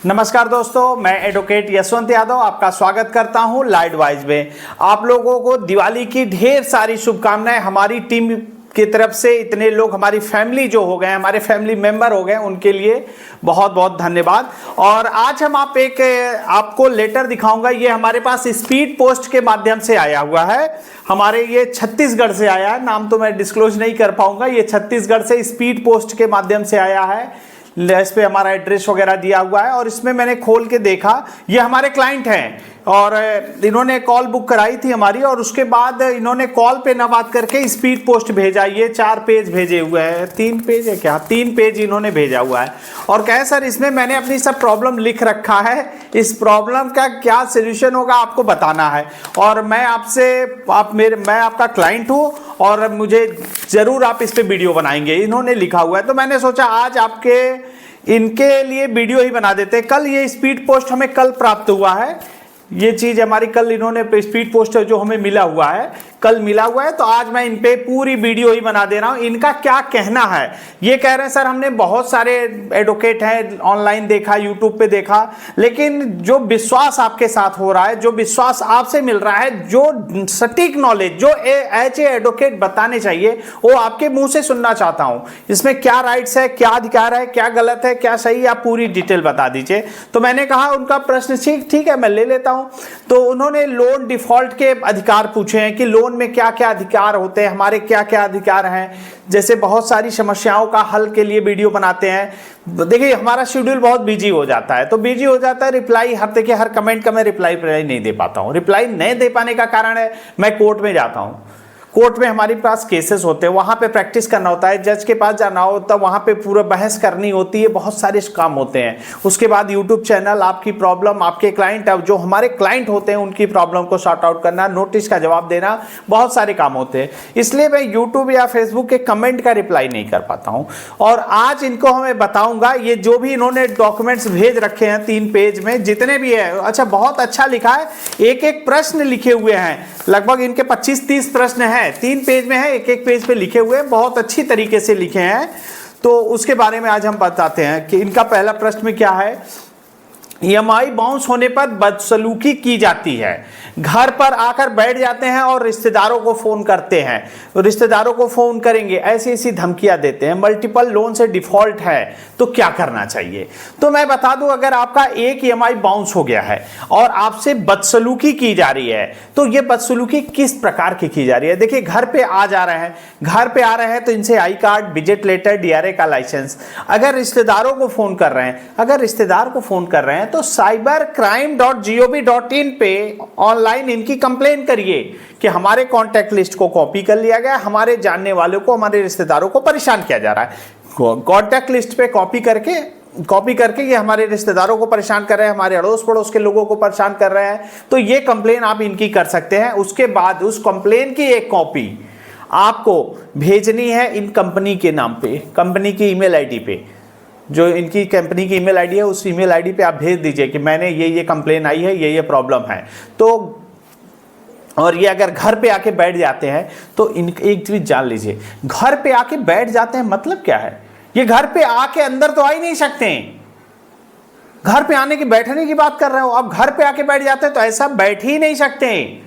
नमस्कार दोस्तों, मैं एडवोकेट यशवंत यादव आपका स्वागत करता हूं लाइट वाइज में। आप लोगों को दिवाली की ढेर सारी शुभकामनाएं। हमारी टीम की तरफ से इतने लोग हमारी फैमिली जो हो गए, हमारे फैमिली मेंबर हो गए, उनके लिए बहुत बहुत धन्यवाद। और आज हम आपको लेटर दिखाऊंगा। ये हमारे पास स्पीड पोस्ट के माध्यम से आया हुआ है। हमारे ये छत्तीसगढ़ से आया है, नाम तो मैं डिस्क्लोज नहीं कर पाऊंगा। ये छत्तीसगढ़ से स्पीड पोस्ट के माध्यम से आया है। इस पे हमारा एड्रेस वगैरह दिया हुआ है और इसमें मैंने खोल के देखा, ये हमारे क्लाइंट हैं और इन्होंने कॉल बुक कराई थी हमारी, और उसके बाद इन्होंने कॉल पे ना बात करके स्पीड पोस्ट भेजा। ये 4 पेज भेजे हुए हैं, 3 पेज है क्या, 3 पेज इन्होंने भेजा हुआ है और कहे सर इसमें मैंने अपनी सब प्रॉब्लम लिख रखा है, इस प्रॉब्लम का क्या सोल्यूशन होगा आपको बताना है। और मैं मैं आपका क्लाइंट हूँ और मुझे जरूर आप इस पे वीडियो बनाएंगे, इन्होंने लिखा हुआ है। तो मैंने सोचा आज इनके लिए वीडियो ही बना देते। कल ये स्पीड पोस्ट हमें कल प्राप्त हुआ है, ये चीज हमारी कल इन्होंने स्पीड पोस्ट जो हमें मिला हुआ है, कल मिला हुआ है। तो आज मैं इन पे पूरी वीडियो ही बना दे रहा हूं। इनका क्या कहना है, ये कह रहे हैं सर हमने बहुत सारे एडवोकेट हैं, ऑनलाइन देखा, यूट्यूब पे देखा, लेकिन जो विश्वास आपके साथ हो रहा है, जो विश्वास आपसे मिल रहा है, जो सटीक नॉलेज जो ऐसे एडवोकेट बताने चाहिए, वो आपके मुंह से सुनना चाहता हूं। इसमें क्या राइट्स है, क्या अधिकार है, क्या गलत है, क्या सही है, आप पूरी डिटेल बता दीजिए। तो मैंने कहा उनका प्रश्न ठीक है मैं ले लेता हूं। तो उन्होंने लोन डिफॉल्ट के अधिकार पूछे हैं कि लोन में क्या क्या अधिकार होते हैं, हमारे क्या क्या अधिकार हैं। जैसे बहुत सारी समस्याओं का हल के लिए वीडियो बनाते हैं। देखिए हमारा शेड्यूल बहुत बिजी हो जाता है, तो बिजी हो जाता है, रिप्लाई हर कमेंट का मैं रिप्लाई नहीं दे पाता हूं। रिप्लाई नहीं दे पाने का कारण है मैं कोर्ट में जाता हूं। कोर्ट में हमारे पास केसेस होते हैं, वहां पे प्रैक्टिस करना होता है, जज के पास जाना हो तब वहां पे पूरा बहस करनी होती है, बहुत सारे काम होते हैं। उसके बाद यूट्यूब चैनल, आपकी प्रॉब्लम, आपके क्लाइंट, अब जो हमारे क्लाइंट होते हैं उनकी प्रॉब्लम को सॉर्ट आउट करना, नोटिस का जवाब देना, बहुत सारे काम होते हैं। इसलिए मैं यूट्यूब या फेसबुक के कमेंट का रिप्लाई नहीं कर पाता हूँ। और आज इनको हमें बताऊंगा, ये जो भी इन्होंने डॉक्यूमेंट्स भेज रखे हैं 3 पेज में जितने भी है, अच्छा बहुत अच्छा लिखा है, एक एक प्रश्न लिखे हुए हैं, लगभग इनके 25-30 प्रश्न हैं, 3 पेज में है, एक एक पेज पे लिखे हुए हैं, बहुत अच्छी तरीके से लिखे हैं। तो उसके बारे में आज हम बताते हैं कि इनका पहला प्रश्न में क्या है। EMI बाउंस होने पर बदसलूकी की जाती है, घर पर आकर बैठ जाते हैं और रिश्तेदारों को फोन करते हैं, रिश्तेदारों को फोन करेंगे, ऐसी ऐसी धमकियां देते हैं, मल्टीपल लोन से डिफॉल्ट है, तो क्या करना चाहिए। तो मैं बता दूं, अगर आपका एक EMI बाउंस हो गया है और आपसे बदसलूकी की जा रही है, तो ये बदसलूकी किस प्रकार की जा रही है। देखिए घर पे आ रहे हैं तो इनसे I card, visit letter, DRA का लाइसेंस। अगर रिश्तेदारों को फोन कर रहे हैं, तो cybercrime.gov.in पे ऑनलाइन इनकी कंप्लेन करिए कि हमारे कॉन्टैक्ट लिस्ट को कॉपी कर लिया गया, हमारे जानने वालों को, हमारे रिश्तेदारों को परेशान किया जा रहा है। कॉन्टैक्ट लिस्ट पे कॉपी करके ये हमारे रिश्तेदारों को परेशान कर रहे हैं, हमारे अड़ोस पड़ोस के लोगों को परेशान कर रहे हैं। तो ये कंप्लेन आप इनकी कर सकते हैं। उसके बाद उस कंप्लेन की एक कॉपी आपको भेजनी है इन कंपनी के नाम पे, कंपनी की ईमेल आईडी पे, जो इनकी कंपनी की ईमेल आईडी है, उस ईमेल आईडी पे आप भेज दीजिए कि मैंने ये कंप्लेन आई है, ये प्रॉब्लम है। तो और ये अगर घर पे आके बैठ जाते हैं तो एक चीज जान लीजिए, घर पे आके बैठ जाते हैं मतलब क्या है। ये घर पे आके अंदर तो आ ही नहीं सकते हैं, घर पे आने की, बैठने की बात कर रहे हो आप, घर पे आके बैठ जाते हैं तो ऐसा बैठ ही नहीं सकते।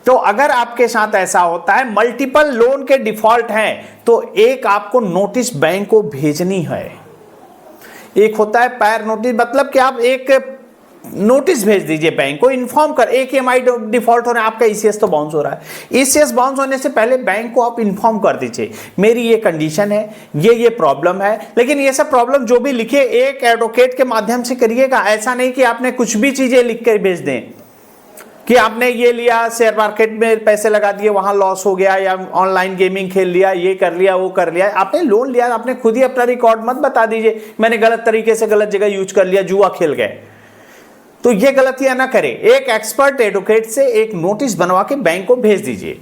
तो अगर आपके साथ ऐसा होता है, मल्टीपल लोन के डिफॉल्ट हैं, तो एक आपको नोटिस बैंक को भेजनी है। एक होता है पैर नोटिस, मतलब कि आप एक नोटिस भेज दीजिए बैंक को, इन्फॉर्म कर, एक EMI डिफॉल्ट हो रहा है, आपका ECS तो बाउंस हो रहा है। ECS बाउंस होने से पहले बैंक को आप इन्फॉर्म कर दीजिए, मेरी ये कंडीशन है, ये प्रॉब्लम है। लेकिन ये सब प्रॉब्लम जो भी लिखे एक एडवोकेट के माध्यम से करिएगा, ऐसा नहीं कि आपने कुछ भी चीजें लिख कर भेज दें कि आपने ये लिया, शेयर मार्केट में पैसे लगा दिए, वहां लॉस हो गया, या ऑनलाइन गेमिंग खेल लिया, ये कर लिया, वो कर लिया। आपने लोन लिया, आपने खुद ही अपना रिकॉर्ड मत बता दीजिए मैंने गलत तरीके से गलत जगह यूज कर लिया, जुआ खेल गए। तो ये गलतियां ना करें। एक एक्सपर्ट एडवोकेट से एक नोटिस बनवा के बैंक को भेज दीजिए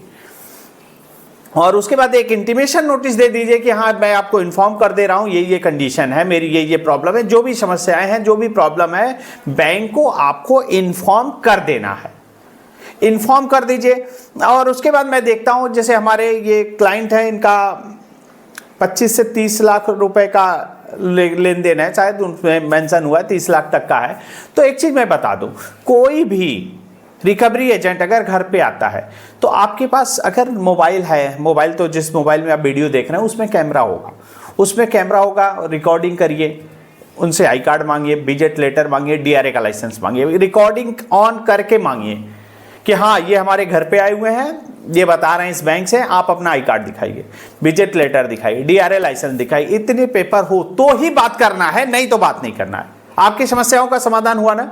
और उसके बाद एक इंटीमेशन नोटिस दे दीजिए कि हाँ मैं आपको इन्फॉर्म कर दे रहा हूं, ये कंडीशन है, मेरी ये प्रॉब्लम है, जो भी समस्याएं हैं, जो भी प्रॉब्लम है, बैंक को आपको इन्फॉर्म कर देना है, इन्फॉर्म कर दीजिए। और उसके बाद मैं देखता हूं, जैसे हमारे ये क्लाइंट है, इनका 25 से 30 लाख रुपए का लेन देन है, शायद उसमें मेंशन हुआ है 30 लाख तक का है। तो एक चीज़ मैं बता दूं, कोई भी रिकवरी एजेंट अगर घर पे आता है तो आपके पास अगर मोबाइल है, मोबाइल तो जिस मोबाइल में आप वीडियो देख रहे हैं उसमें कैमरा होगा, उसमें कैमरा होगा, रिकॉर्डिंग करिए, उनसे आई कार्ड मांगिए, विजिट लेटर मांगिए, डीआरए का लाइसेंस मांगिए, रिकॉर्डिंग ऑन करके मांगिए कि हाँ ये हमारे घर पे आए हुए हैं, ये बता रहे हैं इस बैंक से, आप अपना आई कार्ड दिखाइए, विजिट लेटर दिखाइए, डीआरए लाइसेंस दिखाइए, इतने पेपर हो तो ही बात करना है, नहीं तो बात नहीं करना है। आपकी समस्याओं का समाधान हुआ ना।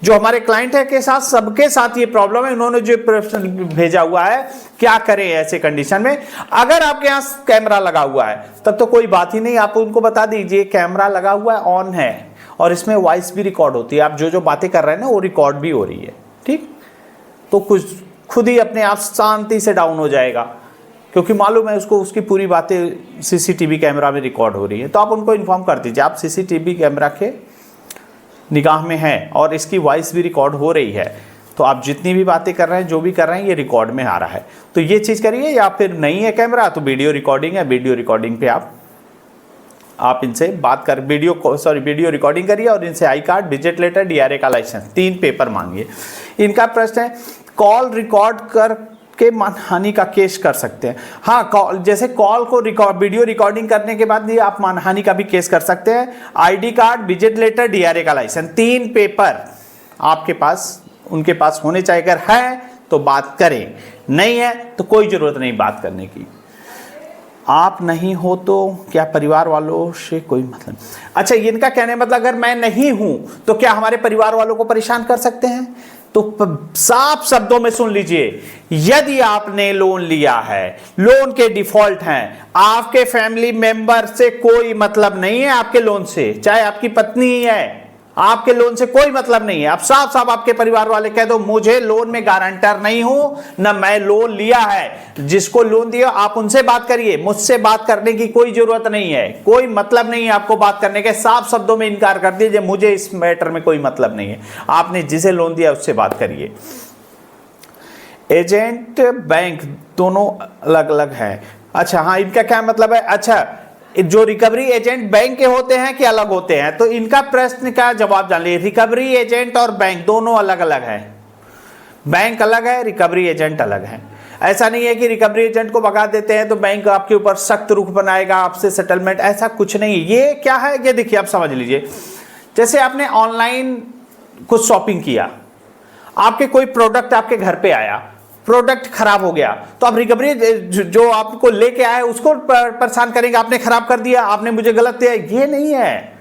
जो हमारे क्लाइंट है के साथ, सबके साथ ये प्रॉब्लम है, उन्होंने जो प्रश्न भेजा हुआ है क्या करें ऐसे कंडीशन में। अगर आपके यहाँ कैमरा लगा हुआ है तब तो कोई बात ही नहीं, आप उनको बता दीजिए कैमरा लगा हुआ है, ऑन है, और इसमें वॉइस भी रिकॉर्ड होती है, आप जो जो बातें कर रहे हैं ना वो रिकॉर्ड भी हो रही है, ठीक। तो कुछ खुद ही अपने आप शांति से डाउन हो जाएगा, क्योंकि मालूम है उसको उसकी पूरी बातें सीसीटीवी कैमरा में रिकॉर्ड हो रही है। तो आप उनको इन्फॉर्म कर दीजिए आप सीसीटीवी कैमरा के निगाह में है और इसकी वॉइस भी रिकॉर्ड हो रही है, तो आप जितनी भी बातें कर रहे हैं, जो भी कर रहे हैं, ये रिकॉर्ड में आ रहा है, तो ये चीज़ करिए। या फिर नहीं है कैमरा तो वीडियो रिकॉर्डिंग है, वीडियो रिकॉर्डिंग पे आप इनसे बात कर वीडियो रिकॉर्डिंग करिए और इनसे I card, visit letter, DRA का लाइसेंस, 3 पेपर मांगिए। इनका प्रश्न है कॉल रिकॉर्ड कर के मानहानि का केस कर सकते हैं। हाँ, कॉल जैसे कॉल को वीडियो रिकॉर्डिंग करने के बाद आप मानहानि का भी केस कर सकते हैं। ID card, visit letter, DRA का लाइसेंस, 3 पेपर आपके पास उनके पास होने चाहिए। अगर है तो बात करें, नहीं है तो कोई जरूरत नहीं बात करने की। आप नहीं हो तो क्या परिवार वालों से कोई मतलब। अच्छा, इनका कहने मतलब अगर मैं नहीं हूं तो क्या हमारे परिवार वालों को परेशान कर सकते हैं? तो साफ शब्दों में सुन लीजिए, यदि आपने लोन लिया है, लोन के डिफॉल्ट हैं, आपके फैमिली मेंबर से कोई मतलब नहीं है आपके लोन से, चाहे आपकी पत्नी ही है, आपके लोन से कोई मतलब नहीं है। आप साफ साफ आपके परिवार वाले कह दो मुझे लोन में गारंटर नहीं हूं, ना मैं लोन लिया है। जिसको लोन दिया आप उनसे बात करिए, मुझसे बात करने की कोई जरूरत नहीं है, कोई मतलब नहीं है आपको बात करने के। साफ शब्दों में इनकार कर दीजिए, मुझे इस मैटर में कोई मतलब नहीं है। आपने जिसे लोन दिया उससे बात करिए। एजेंट बैंक दोनों अलग अलग है। अच्छा हाँ, इनका क्या मतलब है? अच्छा, जो रिकवरी एजेंट बैंक के होते हैं कि अलग होते हैं, तो इनका प्रश्न का जवाब जान लीजिए। रिकवरी एजेंट और बैंक दोनों अलग अलग है। बैंक अलग है, रिकवरी एजेंट अलग है। ऐसा नहीं है कि रिकवरी एजेंट को भगा देते हैं तो बैंक आपके ऊपर सख्त रुख बनाएगा, आपसे सेटलमेंट, ऐसा कुछ नहीं। ये क्या है, ये देखिए आप समझ लीजिए। जैसे आपने ऑनलाइन कुछ शॉपिंग किया, आपके कोई प्रोडक्ट आपके घर पे आया, प्रोडक्ट खराब हो गया, तो आप रिकवरी जो आपको लेके आए उसको परेशान करेंगे, आपने खराब कर दिया, आपने मुझे गलत दिया। ये नहीं है,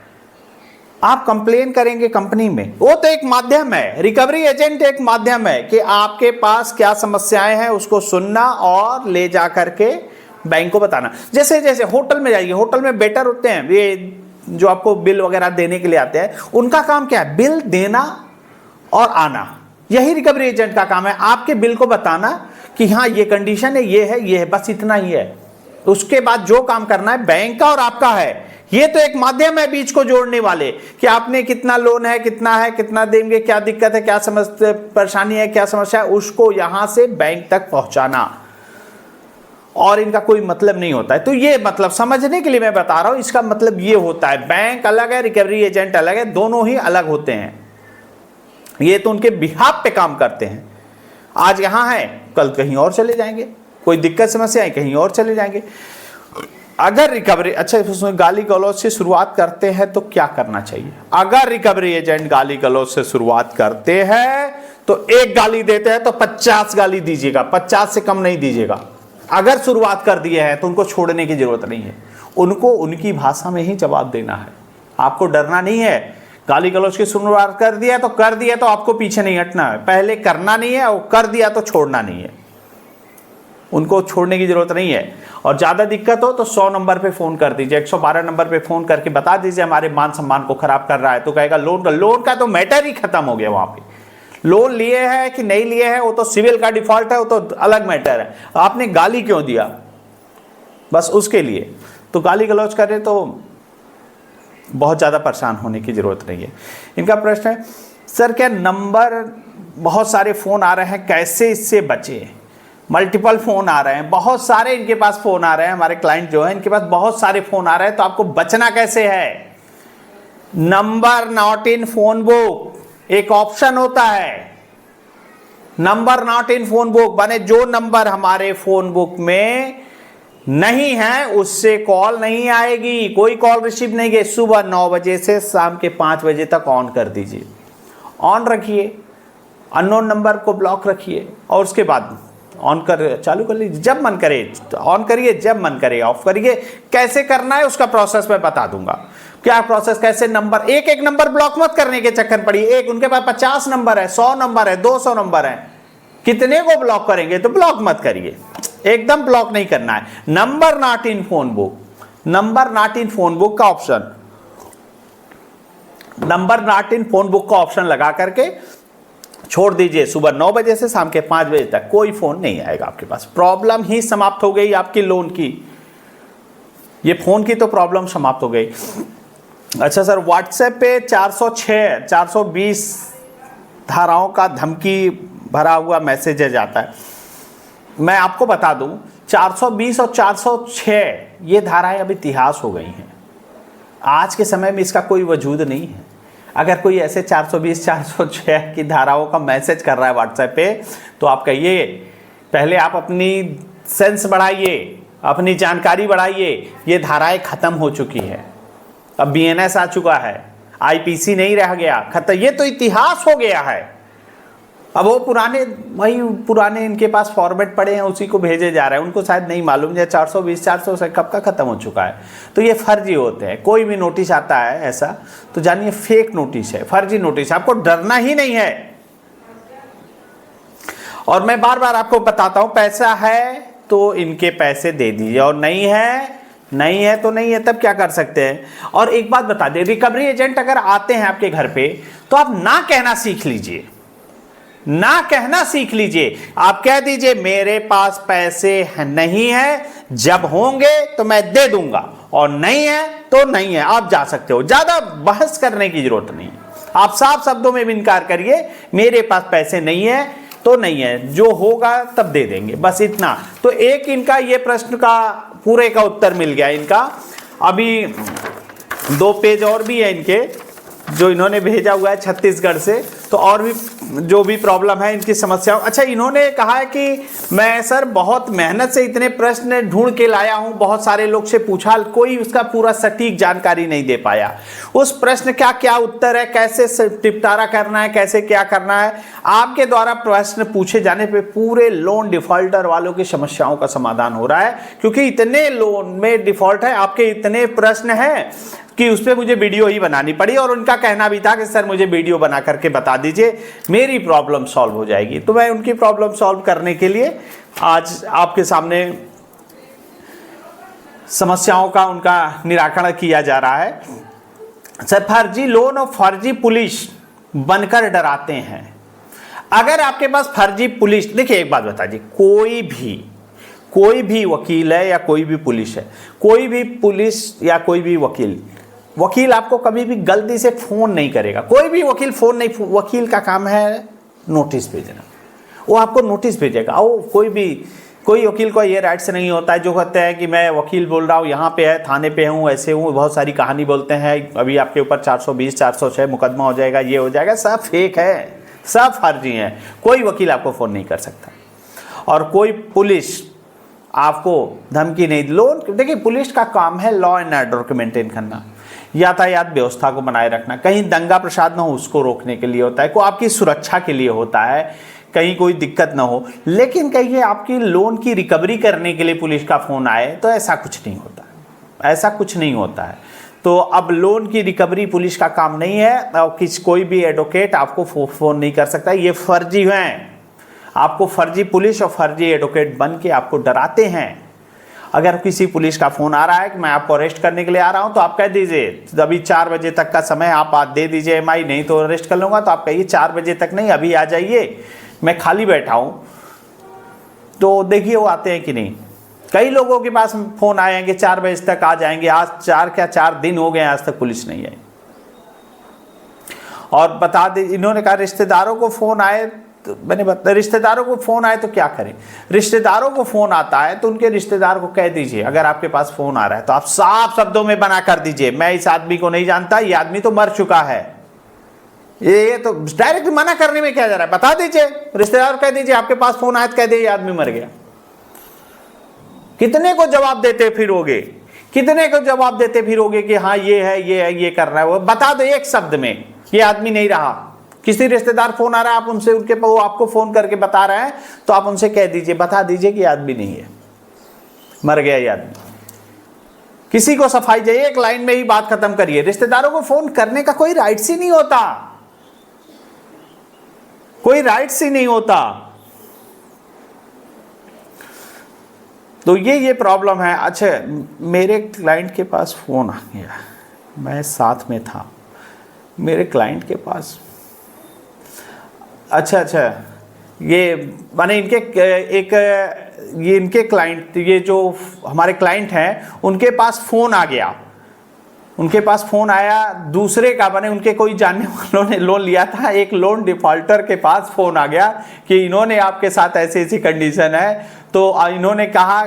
आप कंप्लेन करेंगे कंपनी में, वो तो एक माध्यम है। रिकवरी एजेंट एक माध्यम है कि आपके पास क्या समस्याएं हैं उसको सुनना और ले जा करके बैंक को बताना। जैसे जैसे होटल में जाइए, होटल में वेटर होते हैं, ये जो आपको बिल वगैरह देने के लिए आते हैं, उनका काम क्या है? बिल देना और आना। यही रिकवरी एजेंट का काम है, आपके बिल को बताना कि हाँ ये कंडीशन है, ये है, ये है, बस इतना ही है। उसके बाद जो काम करना है बैंक का और आपका है। ये तो एक माध्यम है बीच को जोड़ने वाले, कि आपने कितना लोन है, कितना देंगे, क्या दिक्कत है, क्या परेशानी है, क्या समस्या है, उसको यहां से बैंक तक पहुंचाना। और इनका कोई मतलब नहीं होता है। तो ये मतलब समझने के लिए मैं बता रहा हूं, इसका मतलब ये होता है बैंक अलग है, रिकवरी एजेंट अलग है, दोनों ही अलग होते हैं। ये तो उनके बिहाफ पे काम करते हैं, आज यहां है कल कहीं और चले जाएंगे, कोई दिक्कत समस्या है कहीं और चले जाएंगे। अगर रिकवरी, अच्छा उसमें गाली गलौज से शुरुआत करते हैं तो क्या करना चाहिए? अगर रिकवरी एजेंट गाली गलौज से शुरुआत करते हैं तो एक गाली देते हैं तो 50 गाली दीजिएगा, 50 से कम नहीं दीजिएगा। अगर शुरुआत कर दिए हैं तो उनको छोड़ने की जरूरत नहीं है, उनको उनकी भाषा में ही जवाब देना है। आपको डरना नहीं है। गाली गलौज की शुरुआत कर दिया तो कर दिया, तो आपको पीछे नहीं हटना है। पहले करना नहीं है और कर दिया तो छोड़ना नहीं है, उनको छोड़ने की जरूरत नहीं है। और ज्यादा दिक्कत हो तो 100 नंबर पे फोन कर दीजिए, 112 नंबर पे फोन करके बता दीजिए हमारे मान सम्मान को खराब कर रहा है, तो कहेगा लोन का तो मैटर ही खत्म हो गया। वहां पे लोन लिए है कि नहीं लिए है वो तो सिविल का डिफॉल्ट है, वो तो अलग मैटर है। आपने गाली क्यों दिया, बस उसके लिए तो गाली गलौज करे तो बहुत ज़्यादा परेशान होने की ज़रूरत नहीं है। इनका प्रश्न है सर क्या नंबर बहुत सारे फ़ोन आ रहे हैं, कैसे इससे बचें? मल्टीपल फोन आ रहे हैं, बहुत सारे इनके पास फोन आ रहे हैं, हमारे क्लाइंट जो है इनके पास बहुत सारे फोन आ रहे हैं। तो आपको बचना कैसे है? Number not in phone book एक ऑप्शन होता है, number not in phone book माने जो नंबर हमारे फोन बुक में नहीं है उससे कॉल नहीं आएगी, कोई कॉल रिसीव नहीं की। सुबह 9 बजे से शाम के 5 बजे तक ऑन कर दीजिए, ऑन रखिए, अननोन नंबर को ब्लॉक रखिए और उसके बाद ऑन कर चालू कर लीजिए। जब मन करे ऑन करिए, जब मन करे ऑफ करिए। कैसे करना है उसका प्रोसेस मैं बता दूंगा, क्या प्रोसेस, कैसे नंबर एक एक नंबर ब्लॉक मत करने के चक्कर पड़िए। एक उनके पास 50 नंबर है, 100 नंबर है, 200 नंबर है, कितने को ब्लॉक करेंगे? तो ब्लॉक मत करिए, एकदम ब्लॉक नहीं करना है। Number not in phone book, number not in phone book का option, number not in phone book का ऑप्शन लगा करके छोड़ दीजिए। सुबह 9 बजे से शाम के 5 बजे तक कोई फोन नहीं आएगा आपके पास। प्रॉब्लम ही समाप्त हो गई आपकी लोन की, ये फोन की तो प्रॉब्लम समाप्त हो गई। अच्छा सर, व्हाट्सएप पे 406 420 धाराओं का धमकी भरा हुआ मैसेज जाता है। मैं आपको बता दूं 420 और 406 ये धाराएं अब इतिहास हो गई हैं, आज के समय में इसका कोई वजूद नहीं है। अगर कोई ऐसे 420 406 की धाराओं का मैसेज कर रहा है व्हाट्सएप पे तो आप कहिए पहले आप अपनी सेंस बढ़ाइए, अपनी जानकारी बढ़ाइए। ये धाराएं खत्म हो चुकी है, अब बीएनएस आ चुका है, आईपीसी नहीं रह गया, खत्म, ये तो इतिहास हो गया है। अब वो पुराने इनके पास फॉर्मेट पड़े हैं, उसी को भेजे जा रहे हैं, उनको शायद नहीं मालूम है 420 400 से कब का खत्म हो चुका है। तो ये फर्जी होते हैं, कोई भी नोटिस आता है ऐसा तो जानिए फेक नोटिस है, फर्जी नोटिस, आपको डरना ही नहीं है। और मैं बार बार आपको बताता हूं, पैसा है तो इनके पैसे दे दीजिए और नहीं है तो नहीं है, तब क्या कर सकते हैं। और एक बात बता दें, रिकवरी एजेंट अगर आते हैं आपके घर पे तो आप ना कहना सीख लीजिए, ना कहना सीख लीजिए। आप कह दीजिए मेरे पास पैसे नहीं है, जब होंगे तो मैं दे दूंगा, और नहीं है तो नहीं है, आप जा सकते हो। ज्यादा बहस करने की जरूरत नहीं, आप साफ शब्दों में भी इनकार करिए, मेरे पास पैसे नहीं है तो नहीं है, जो होगा तब दे देंगे, बस इतना। तो एक इनका ये प्रश्न का पूरे का उत्तर मिल गया इनका। अभी 2 पेज और भी है इनके जो इन्होंने भेजा हुआ है छत्तीसगढ़ से, तो और भी जो भी प्रॉब्लम है इनकी समस्याओं। अच्छा, इन्होंने कहा है कि मैं सर बहुत मेहनत से इतने प्रश्न ढूंढ के लाया हूं, बहुत सारे लोग से पूछा, कोई उसका पूरा सटीक जानकारी नहीं दे पाया। उस प्रश्न का क्या उत्तर है, कैसे निपटारा करना है, कैसे क्या करना है। आपके द्वारा प्रश्न पूछे जाने पे पूरे लोन डिफॉल्टर वालों की समस्याओं का समाधान हो रहा है, क्योंकि इतने लोन में डिफॉल्ट है, आपके इतने प्रश्न हैं कि उस पर मुझे वीडियो ही बनानी पड़ी। और उनका कहना भी था कि सर मुझे वीडियो बना करके बता दीजिए, मेरी प्रॉब्लम सॉल्व हो जाएगी। तो मैं उनकी प्रॉब्लम सॉल्व करने के लिए आज आपके सामने समस्याओं का उनका निराकरण किया जा रहा है। सर, फर्जी लोन और फर्जी पुलिस बनकर डराते हैं। अगर आपके पास फर्जी पुलिस, देखिए एक बात बता दीजिए, कोई भी वकील है या कोई भी पुलिस है, कोई भी पुलिस या कोई भी वकील आपको कभी भी गलती से फोन नहीं करेगा। कोई भी वकील फोन नहीं, वकील का काम है नोटिस भेजना, वो आपको नोटिस भेजेगा। कोई वकील को ये राइट्स नहीं होता है जो कहते हैं कि मैं वकील बोल रहा हूँ, यहाँ पे है, थाने पे हूँ, ऐसे हूँ, बहुत सारी कहानी बोलते हैं, अभी आपके ऊपर 420 406 मुकदमा हो जाएगा, ये हो जाएगा, सब फेक है, सब फर्जी है। कोई वकील आपको फ़ोन नहीं कर सकता और कोई पुलिस आपको धमकी नहीं। लोन, देखिए पुलिस का काम है लॉ एंड ऑर्डर को मेंटेन करना, यातायात व्यवस्था को बनाए रखना, कहीं दंगा प्रसाद ना हो उसको रोकने के लिए होता है, कोई आपकी सुरक्षा के लिए होता है, कहीं कोई दिक्कत ना हो। लेकिन कहीं आपकी लोन की रिकवरी करने के लिए पुलिस का फ़ोन आए तो ऐसा कुछ नहीं होता है, ऐसा कुछ नहीं होता है। तो अब लोन की रिकवरी पुलिस का काम नहीं है और कोई भी एडवोकेट आपको फ़ोन नहीं कर सकता। ये फर्जी हैं, आपको फर्जी पुलिस और फर्जी एडवोकेट बन के आपको डराते हैं। अगर किसी पुलिस का फ़ोन आ रहा है कि मैं आपको अरेस्ट करने के लिए आ रहा हूं, तो आप कह दीजिए अभी 4 बजे तक का समय आप दे दीजिए EMI, नहीं तो अरेस्ट कर लूँगा। तो आप कहिए 4 बजे तक नहीं, अभी आ जाइए, मैं खाली बैठा हूँ। तो देखिए वो आते हैं कि नहीं। कई लोगों के पास फ़ोन आए हैं कि 4 बजे तक आ जाएंगे, आज 4 दिन हो गए आज तक पुलिस नहीं आई। और बता दें, इन्होंने कहा रिश्तेदारों को फ़ोन आए मैंने बताया रिश्तेदारों को फ़ोन आए तो क्या करें। रिश्तेदारों को फ़ोन आता है तो उनके रिश्तेदार को कह दीजिए, अगर आपके पास फ़ोन आ रहा है तो आप साफ शब्दों में बना कर दीजिए, मैं इस आदमी को नहीं जानता, ये आदमी तो मर चुका है। ये तो डायरेक्ट मना करने में क्या जा रहा है, बता दीजिए, रिश्तेदार को कह दीजिए आपके पास फ़ोन आया तो कह दीजिए आदमी मर गया। कितने को जवाब देते फिरोगे, कितने को जवाब देते फिरोगे कि हाँ ये है, ये है, ये कर रहा है, वो बता दो एक शब्द में, ये आदमी नहीं रहा। किसी रिश्तेदार फोन आ रहा है, आप उनसे उनके वो आपको फोन करके बता रहे हैं तो आप उनसे कह दीजिए, बता दीजिए कि आदमी नहीं है, मर गया ये आदमी। किसी को सफाई चाहिए, एक लाइन में ही बात खत्म करिए। रिश्तेदारों को फोन करने का कोई राइट्स ही नहीं होता, कोई राइट्स ही नहीं होता। तो ये प्रॉब्लम है। अच्छा, मेरे क्लाइंट के पास फोन आ गया, मैं साथ में था, मेरे क्लाइंट के पास, अच्छा, ये माने इनके एक ये इनके क्लाइंट, ये जो हमारे क्लाइंट हैं उनके पास फ़ोन आ गया, उनके पास फ़ोन आया दूसरे का, माने उनके कोई जानने वालों ने लोन लिया था, एक लोन डिफ़ॉल्टर के पास फ़ोन आ गया कि इन्होंने आपके साथ ऐसी ऐसी कंडीशन है, तो इन्होंने कहा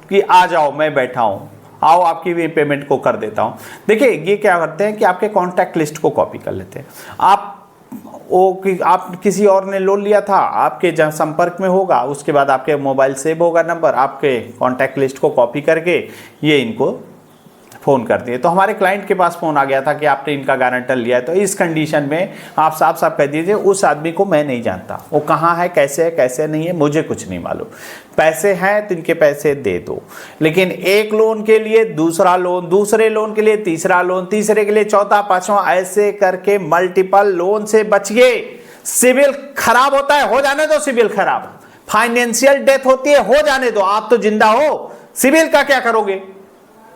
कि आ जाओ, मैं बैठा हूँ, आओ आपकी भी पेमेंट को कर देता हूँ। देखिए ये क्या करते हैं कि आपके कॉन्टैक्ट लिस्ट को कॉपी कर लेते हैं। आप किसी और ने लोन लिया था, आपके जहाँ संपर्क में होगा, उसके बाद आपके मोबाइल सेव होगा नंबर, आपके कॉन्टैक्ट लिस्ट को कॉपी करके ये इनको फ़ोन कर दिए। तो हमारे क्लाइंट के पास फ़ोन आ गया था कि आपने इनका गारंटर लिया है, तो इस कंडीशन में आप साफ साफ कह दीजिए उस आदमी को मैं नहीं जानता, वो कहाँ है, कैसे नहीं है, मुझे कुछ नहीं मालूम, पैसे हैं तो इनके पैसे दे दो। लेकिन एक लोन के लिए दूसरा लोन, दूसरे लोन के लिए तीसरा लोन, तीसरे के लिए चौथा, पांचवा, ऐसे करके मल्टीपल लोन से बचिए। सिविल खराब होता है, हो जाने दो सिविल खराब, फाइनेंशियल डेथ होती है, हो जाने दो, आप तो जिंदा हो, सिविल का क्या करोगे,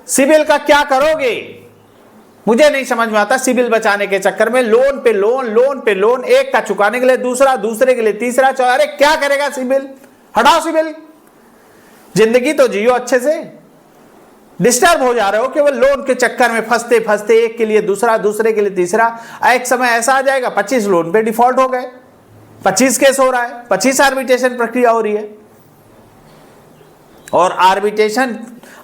सिविल का क्या करोगे, मुझे नहीं समझ में आता। सिविल बचाने के चक्कर में लोन पे लोन, लोन पे लोन, एक का चुकाने के लिए दूसरा, दूसरे के लिए तीसरा, चौथा, अरे क्या करेगा सिविल, हटाओ सिविल, जिंदगी तो जियो अच्छे से। डिस्टर्ब हो जा रहे हो केवल लोन के चक्कर में फंसते फंसते, एक के लिए दूसरा, दूसरे के लिए तीसरा। एक समय ऐसा आ जाएगा 25 लोन पे डिफॉल्ट हो गए, 25 केस हो रहा है, 25 आर्बिट्रेशन प्रक्रिया हो रही है। और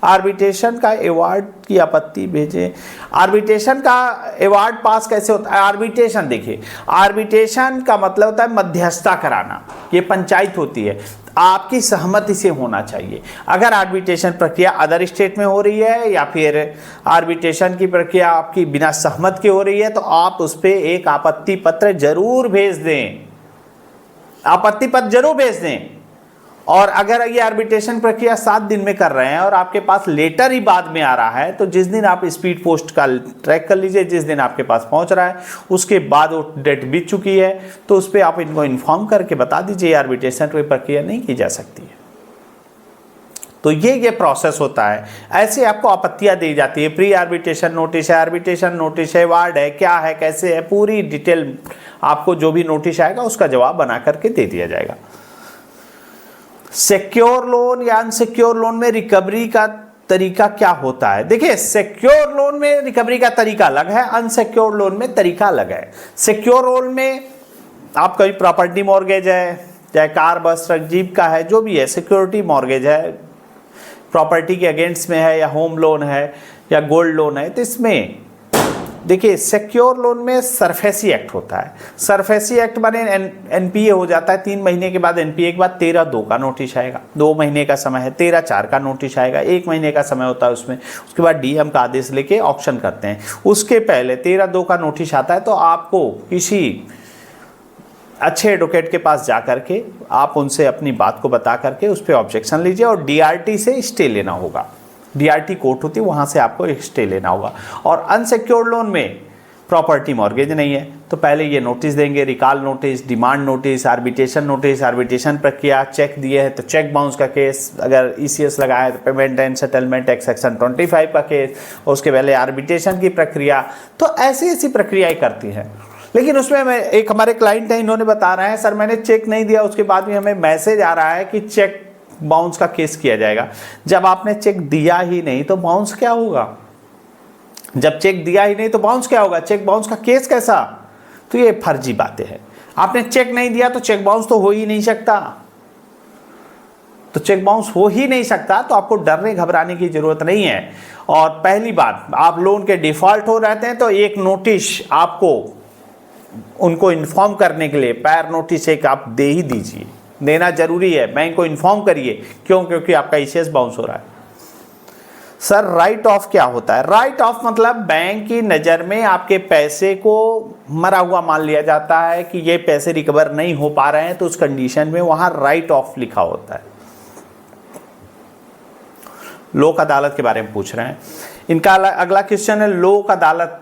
आर्बिट्रेशन का अवार्ड की आपत्ति भेजे। आर्बिट्रेशन का अवार्ड पास कैसे होता है? आर्बिट्रेशन देखिए, आर्बिट्रेशन का मतलब होता है मध्यस्थता कराना, ये पंचायत होती है, आपकी सहमति से होना चाहिए। अगर आर्बिट्रेशन प्रक्रिया अदर स्टेट में हो रही है या फिर आर्बिट्रेशन की प्रक्रिया आपकी बिना सहमत के हो रही है, तो आप उस पर एक आपत्ति पत्र जरूर भेज दें, आपत्ति पत्र जरूर भेज दें। और अगर ये आर्बिट्रेशन प्रक्रिया 7 दिन में कर रहे हैं और आपके पास लेटर ही बाद में आ रहा है, तो जिस दिन आप स्पीड पोस्ट का ट्रैक कर लीजिए, जिस दिन आपके पास पहुंच रहा है उसके बाद वो डेट बीत चुकी है, तो उस पर आप इनको इन्फॉर्म करके बता दीजिए आर्बिट्रेशन प्रक्रिया नहीं की जा सकती है। तो ये प्रोसेस होता है, ऐसे आपको आपत्तियां दी जाती है। प्री आर्बिट्रेशन नोटिस है, आर्बिट्रेशन नोटिस है, वार्ड है, क्या है, कैसे है, पूरी डिटेल आपको जो भी नोटिस आएगा उसका जवाब बना करके दे दिया जाएगा। सिक्योर लोन या अनसिक्योर लोन में रिकवरी का तरीका क्या होता है? देखिए, सिक्योर लोन में रिकवरी का तरीका अलग है, अनसिक्योर लोन में तरीका अलग है। सिक्योर लोन में आपका भी प्रॉपर्टी मॉर्गेज है, चाहे कार, बस, ट्रक, जीप का है, जो भी है, सिक्योरिटी मॉर्गेज है, प्रॉपर्टी के अगेंस्ट में है, या होम लोन है या गोल्ड लोन है, तो इसमें देखिए सिक्योर लोन में सरफेसी एक्ट होता है। सरफेसी एक्ट माने एनपीए हो जाता है, 3 महीने के बाद एनपीए के बाद 13/2 का नोटिस आएगा, 2 महीने का समय है, 13/4 का नोटिस आएगा, 1 महीने का समय होता है उसमें। उसके बाद डीएम का आदेश लेके ऑक्शन करते हैं, उसके पहले 13/2 का नोटिस आता है, तो आपको किसी अच्छे एडवोकेट के पास जा करके आप उनसे अपनी बात को बता करके उस पर ऑब्जेक्शन लीजिए और डीआरटी से स्टे लेना होगा। डीआरटी कोर्ट होती है, वहाँ से आपको एक स्टे लेना होगा। और अनसिक्योर्ड लोन में प्रॉपर्टी मॉर्गेज नहीं है, तो पहले ये नोटिस देंगे, recall notice, demand notice, arbitration notice, arbitration प्रक्रिया, चेक दिए है तो चेक बाउंस का केस, अगर ईसीएस लगाया है तो payment and settlement act section 25 का केस, और उसके पहले आर्बिट्रेशन की प्रक्रिया। तो ऐसी ऐसी प्रक्रियाएँ करती हैं। लेकिन उसमें मैं एक हमारे क्लाइंट हैं, इन्होंने बता रहे हैं सर मैंने चेक नहीं दिया, उसके बाद भी हमें मैसेज आ रहा है कि चेक बाउंस का केस किया जाएगा। जब आपने चेक दिया ही नहीं तो बाउंस क्या होगा? जब चेक दिया ही नहीं तो बाउंस क्या होगा? चेक बाउंस का केस कैसा? तो ये फर्जी बातें हैं। आपने चेक नहीं दिया तो चेक बाउंस तो हो ही नहीं सकता, तो चेक बाउंस हो ही नहीं सकता, तो आपको डरने घबराने की जरूरत नहीं है। और पहली बात, आप लोन के डिफॉल्ट हो रहते हैं तो एक नोटिस आपको उनको इन्फॉर्म करने के लिए पैर नोटिस एक आप दे ही दीजिए, देना जरूरी है, बैंक को इन्फॉर्म करिए। क्यों? क्योंकि आपका ईसीएस बाउंस हो रहा है। सर राइट ऑफ क्या होता है? राइट ऑफ मतलब बैंक की नज़र में आपके पैसे को मरा हुआ मान लिया जाता है कि ये पैसे रिकवर नहीं हो पा रहे हैं, तो उस कंडीशन में वहां राइट ऑफ लिखा होता है। लोक अदालत के बारे में पूछ रहे हैं, इनका अगला क्वेश्चन है लोक अदालत।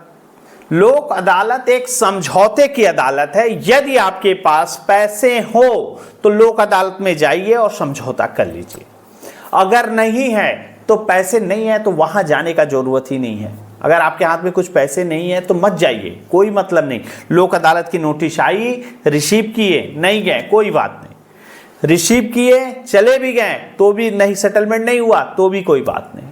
लोक अदालत एक समझौते की अदालत है। यदि आपके पास पैसे हो तो लोक अदालत में जाइए और समझौता कर लीजिए। अगर नहीं है तो पैसे नहीं है तो वहां जाने का जरूरत ही नहीं है। अगर आपके हाथ में कुछ पैसे नहीं है तो मत जाइए, कोई मतलब नहीं। लोक अदालत की नोटिस आई, रिसीव किए, नहीं गए, कोई बात नहीं। रिसीव किए, चले भी गए तो भी नहीं, सेटलमेंट नहीं हुआ तो भी कोई बात नहीं,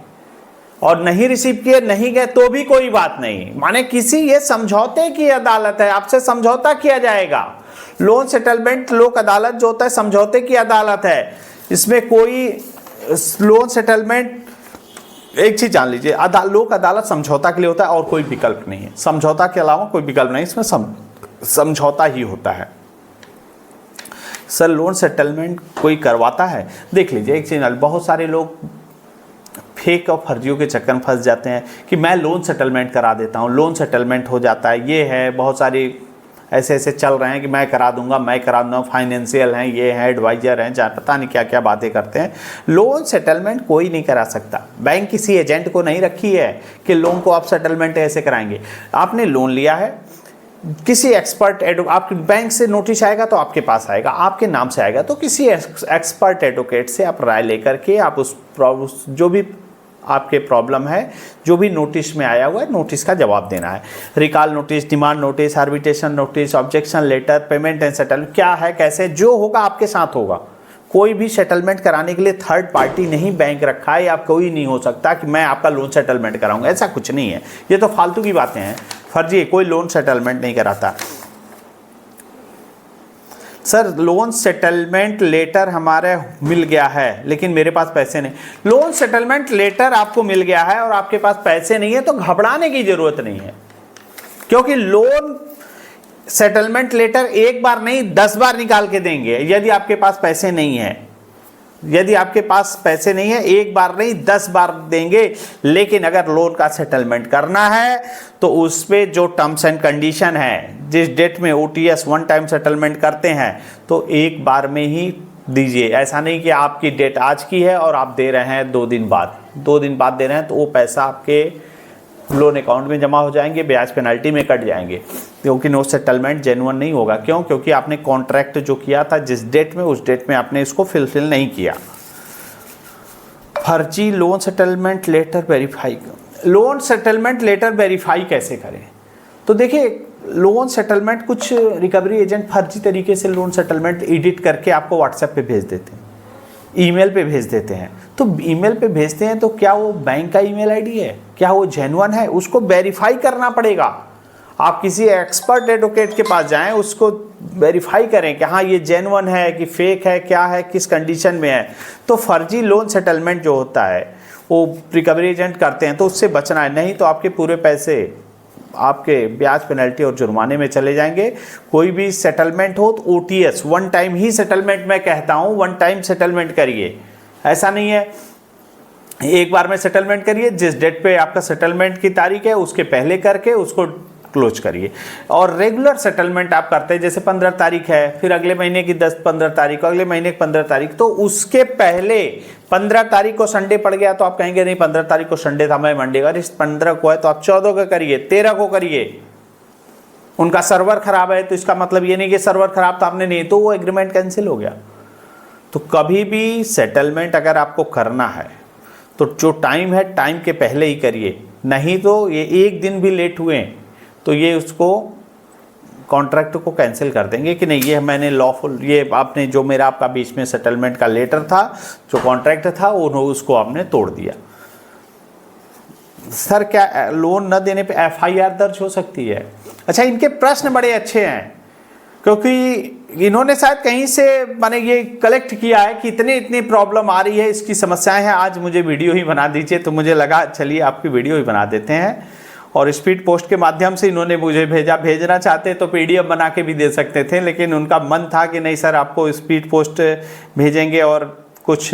और नहीं रिसीव किए, नहीं गए तो भी कोई बात नहीं। माने किसी, ये समझौते की अदालत है, आपसे समझौता किया जाएगा। लोन सेटलमेंट लोक अदालत जो होता है समझौते की अदालत है। इसमें कोई लोन सेटलमेंट, एक चीज जान लीजिए, लोक अदालत समझौता के लिए होता है और कोई विकल्प नहीं है। समझौता के अलावा कोई विकल्प नहीं, इसमें समझौता ही होता है। सर लोन सेटलमेंट कोई करवाता है? देख लीजिए एक चीज, बहुत सारे लोग फेक और फर्जियों के चक्कर में फंस जाते हैं कि मैं लोन सेटलमेंट करा देता हूँ, लोन सेटलमेंट हो जाता है। ये है, बहुत सारी ऐसे ऐसे चल रहे हैं कि मैं करा दूंगा, मैं करा दूंगा, फाइनेंशियल हैं, ये हैं, एडवाइजर हैं, जहाँ पता नहीं क्या क्या बातें करते हैं। लोन सेटलमेंट कोई नहीं करा सकता। बैंक किसी एजेंट को नहीं रखी है कि लोन को आप सेटलमेंट ऐसे कराएंगे। आपने लोन लिया है, किसी एक्सपर्ट आपके बैंक से नोटिस आएगा तो आपके पास आएगा, आपके नाम से आएगा, तो किसी एक्सपर्ट एडवोकेट से आप राय लेकर के आप उस जो भी आपके प्रॉब्लम है, जो भी नोटिस में आया हुआ है, नोटिस का जवाब देना है। Recall notice, demand notice, arbitration notice, objection letter, payment and settlement, क्या है कैसे, जो होगा आपके साथ होगा। कोई भी सेटलमेंट कराने के लिए थर्ड पार्टी नहीं बैंक रखा है, या कोई नहीं हो सकता कि मैं आपका लोन सेटलमेंट कराऊंगा, ऐसा कुछ नहीं है। ये तो फालतू की बातें हैं, फर्जी, कोई लोन सेटलमेंट नहीं कराता। सर लोन सेटलमेंट लेटर हमारे मिल गया है लेकिन मेरे पास पैसे नहीं। लोन सेटलमेंट लेटर आपको मिल गया है और आपके पास पैसे नहीं है तो घबराने की जरूरत नहीं है, क्योंकि लोन सेटलमेंट लेटर एक बार नहीं 10 बार निकाल के देंगे। यदि आपके पास पैसे नहीं है, यदि आपके पास पैसे नहीं है, एक बार नहीं 10 बार देंगे। लेकिन अगर लोन का सेटलमेंट करना है तो उस पे जो टर्म्स एंड कंडीशन है, जिस डेट में ओटीएस वन टाइम सेटलमेंट करते हैं तो एक बार में ही दीजिए। ऐसा नहीं कि आपकी डेट आज की है और आप दे रहे हैं 2 दिन बाद, 2 दिन बाद दे रहे हैं तो वो पैसा आपके लोन अकाउंट में जमा हो जाएंगे, ब्याज पेनल्टी में कट जाएंगे, क्योंकि नो सेटलमेंट जेन्युइन नहीं होगा। क्यों? क्योंकि आपने कॉन्ट्रैक्ट जो किया था जिस डेट में, उस डेट में आपने इसको फिलफिल नहीं किया। फर्जी loan settlement letter verify, loan settlement letter verify कैसे करें? तो देखिए, लोन सेटलमेंट कुछ रिकवरी एजेंट फर्जी तरीके से लोन सेटलमेंट एडिट करके आपको व्हाट्सएप पे भेज देते हैं, ईमेल पे भेज देते हैं। तो ईमेल पे भेजते हैं तो क्या वो बैंक का ईमेल आईडी है, क्या वो जेन्युइन है? उसको वेरीफाई करना पड़ेगा। आप किसी एक्सपर्ट एडवोकेट के पास जाएं, उसको वेरीफाई करें कि हाँ ये जेन्युइन है कि फेक है, क्या है, किस कंडीशन में है। तो फर्जी लोन सेटलमेंट जो होता है वो रिकवरी एजेंट करते हैं, तो उससे बचना है, नहीं तो आपके पूरे पैसे आपके ब्याज पेनल्टी और जुर्माने में चले जाएंगे। कोई भी सेटलमेंट हो तो ओटीएस वन टाइम ही सेटलमेंट, मैं कहता हूं वन टाइम सेटलमेंट करिए। ऐसा नहीं है एक बार में सेटलमेंट करिए, जिस डेट पे आपका सेटलमेंट की तारीख है उसके पहले करके उसको क्लोज करिए। और रेगुलर सेटलमेंट आप करते हैं, जैसे 15 तारीख है, फिर अगले महीने की 15 तारीख, अगले महीने की 15 तारीख, तो उसके पहले 15 तारीख को संडे पड़ गया तो आप कहेंगे नहीं 15 तारीख को संडे था, मैं मंडे का, 15 को है तो आप 14 को करिए, 13 को करिए। उनका सर्वर खराब है तो इसका मतलब ये नहीं कि सर्वर खराब तो आपने नहीं, तो वो एग्रीमेंट कैंसिल हो गया। तो कभी भी सेटलमेंट अगर आपको करना है तो जो टाइम है टाइम के पहले ही करिए, नहीं तो ये एक दिन भी लेट हुए तो ये उसको कॉन्ट्रैक्ट को कैंसिल कर देंगे कि नहीं ये मैंने लॉफुल, ये आपने जो मेरा आपका बीच में सेटलमेंट का लेटर था, जो कॉन्ट्रैक्ट था, उसको आपने तोड़ दिया। सर क्या लोन न देने पे एफआईआर दर्ज हो सकती है? अच्छा, इनके प्रश्न बड़े अच्छे हैं। क्योंकि इन्होंने शायद कहीं से मैंने ये कलेक्ट किया है कि इतनी प्रॉब्लम आ रही है, इसकी समस्याएं हैं, आज मुझे वीडियो ही बना दीजिए। तो मुझे लगा चलिए आपकी वीडियो ही बना देते हैं। और स्पीड पोस्ट के माध्यम से इन्होंने मुझे भेजना चाहते तो पीडीएफ बना के भी दे सकते थे, लेकिन उनका मन था कि नहीं सर आपको स्पीड पोस्ट भेजेंगे और कुछ